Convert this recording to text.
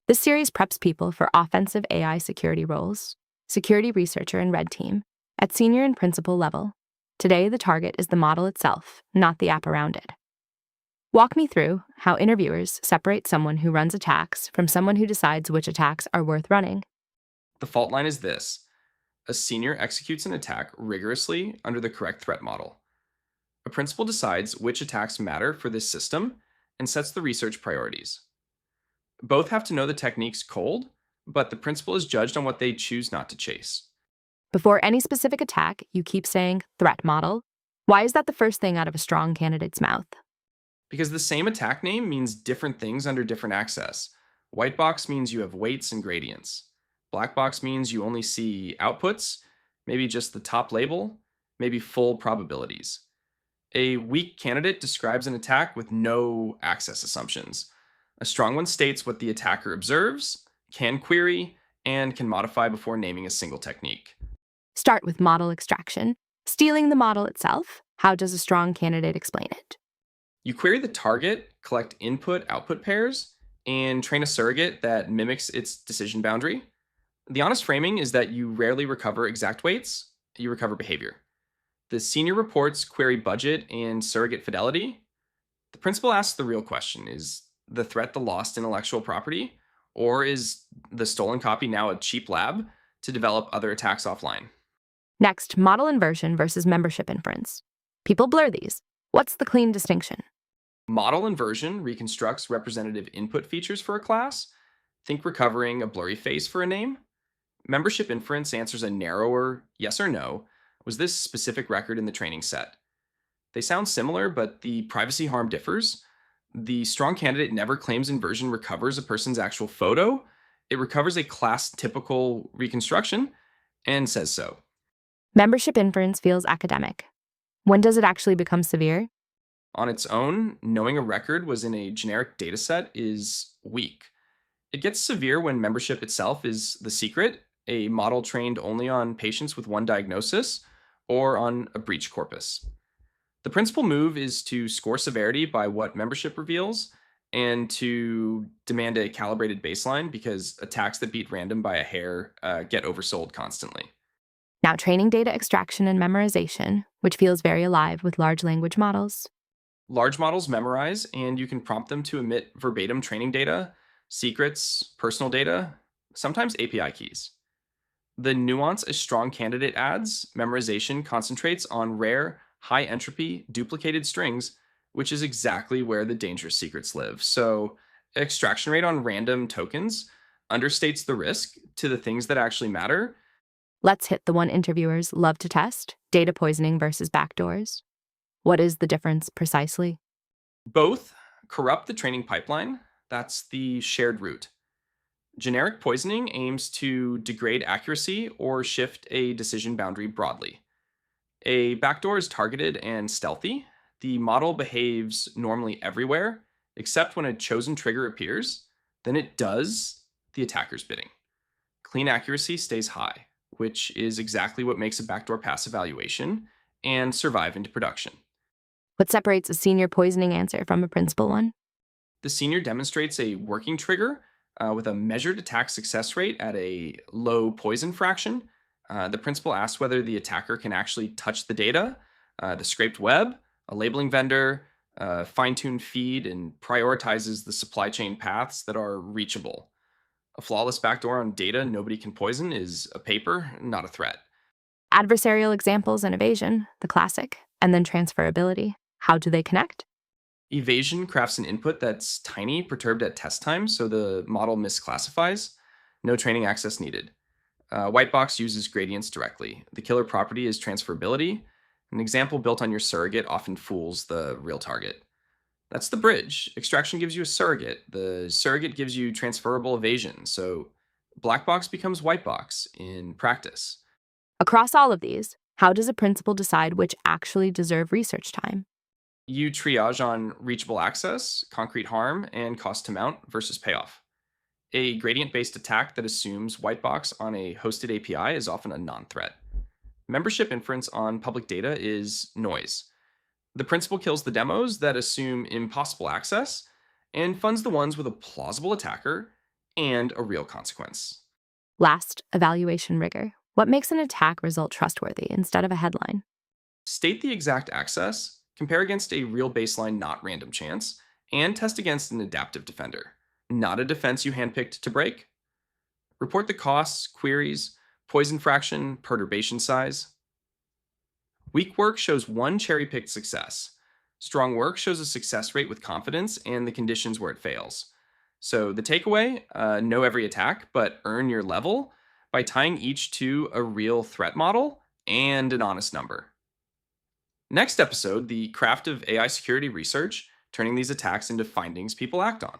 This series preps people for offensive AI security roles, security researcher and red team, at senior and principal level. Today, the target is the model itself, not the app around it. Walk me through how interviewers separate someone who runs attacks from someone who decides which attacks are worth running. The fault line is this: a senior executes an attack rigorously under the correct threat model. A principal decides which attacks matter for this system and sets the research priorities. Both have to know the techniques cold, but the principal is judged on what they choose not to chase. Before any specific attack, you keep saying threat model. Why is that the first thing out of a strong candidate's mouth? Because the same attack name means different things under different access. White box means you have weights and gradients. Black box means you only see outputs, maybe just the top label, maybe full probabilities. A weak candidate describes an attack with no access assumptions. A strong one states what the attacker observes, can query, and can modify before naming a single technique. Start with model extraction. Stealing the model itself. How does a strong candidate explain it? You query the target, collect input-output pairs, and train a surrogate that mimics its decision boundary. The honest framing is that you rarely recover exact weights, you recover behavior. The senior reports query budget and surrogate fidelity. The principal asks the real question: is the threat the lost intellectual property, or is the stolen copy now a cheap lab to develop other attacks offline? Next, model inversion versus membership inference. People blur these. What's the clean distinction? Model inversion reconstructs representative input features for a class. Think recovering a blurry face for a name. Membership inference answers a narrower yes or no. Was this specific record in the training set? They sound similar, but the privacy harm differs. The strong candidate never claims inversion recovers a person's actual photo. It recovers a class typical reconstruction and says so. Membership inference feels academic. When does it actually become severe? On its own, knowing a record was in a generic dataset is weak. It gets severe when membership itself is the secret, a model trained only on patients with one diagnosis, or on a breach corpus. The principal move is to score severity by what membership reveals and to demand a calibrated baseline because attacks that beat random by a hair get oversold constantly. Now, training data extraction and memorization, which feels very alive with large language models. Large models memorize, and you can prompt them to emit verbatim training data, secrets, personal data, sometimes API keys. The nuance a strong candidate adds, memorization concentrates on rare, high entropy, duplicated strings, which is exactly where the dangerous secrets live. So, extraction rate on random tokens understates the risk to the things that actually matter. Let's hit the one interviewers love to test: data poisoning versus backdoors. What is the difference precisely? Both corrupt the training pipeline, that's the shared root. Generic poisoning aims to degrade accuracy or shift a decision boundary broadly. A backdoor is targeted and stealthy. The model behaves normally everywhere, except when a chosen trigger appears, then it does the attacker's bidding. Clean accuracy stays high, which is exactly what makes a backdoor pass evaluation and survive into production. What separates a senior poisoning answer from a principal one? The senior demonstrates a working trigger with a measured attack success rate at a low poison fraction. The principal asks whether the attacker can actually touch the data, the scraped web, a labeling vendor, fine-tuned feed, and prioritizes the supply chain paths that are reachable. A flawless backdoor on data nobody can poison is a paper, not a threat. Adversarial examples and evasion, the classic, and then transferability. How do they connect? Evasion crafts an input that's tiny, perturbed at test time, so the model misclassifies. No training access needed. Whitebox uses gradients directly. The killer property is transferability. An example built on your surrogate often fools the real target. That's the bridge. Extraction gives you a surrogate. The surrogate gives you transferable evasion. So black box becomes white box in practice. Across all of these, how does a principal decide which actually deserve research time? You triage on reachable access, concrete harm, and cost to mount versus payoff. A gradient-based attack that assumes white box on a hosted API is often a non-threat. Membership inference on public data is noise. The principal kills the demos that assume impossible access and funds the ones with a plausible attacker and a real consequence. Last, evaluation rigor. What makes an attack result trustworthy instead of a headline? State the exact access, compare against a real baseline, not random chance, and test against an adaptive defender, not a defense you handpicked to break. Report the costs, queries, poison fraction, perturbation size. Weak work shows one cherry picked success. Strong work shows a success rate with confidence and the conditions where it fails. So, the takeaway, know every attack, but earn your level by tying each to a real threat model and an honest number. Next episode, the craft of AI security research, turning these attacks into findings people act on.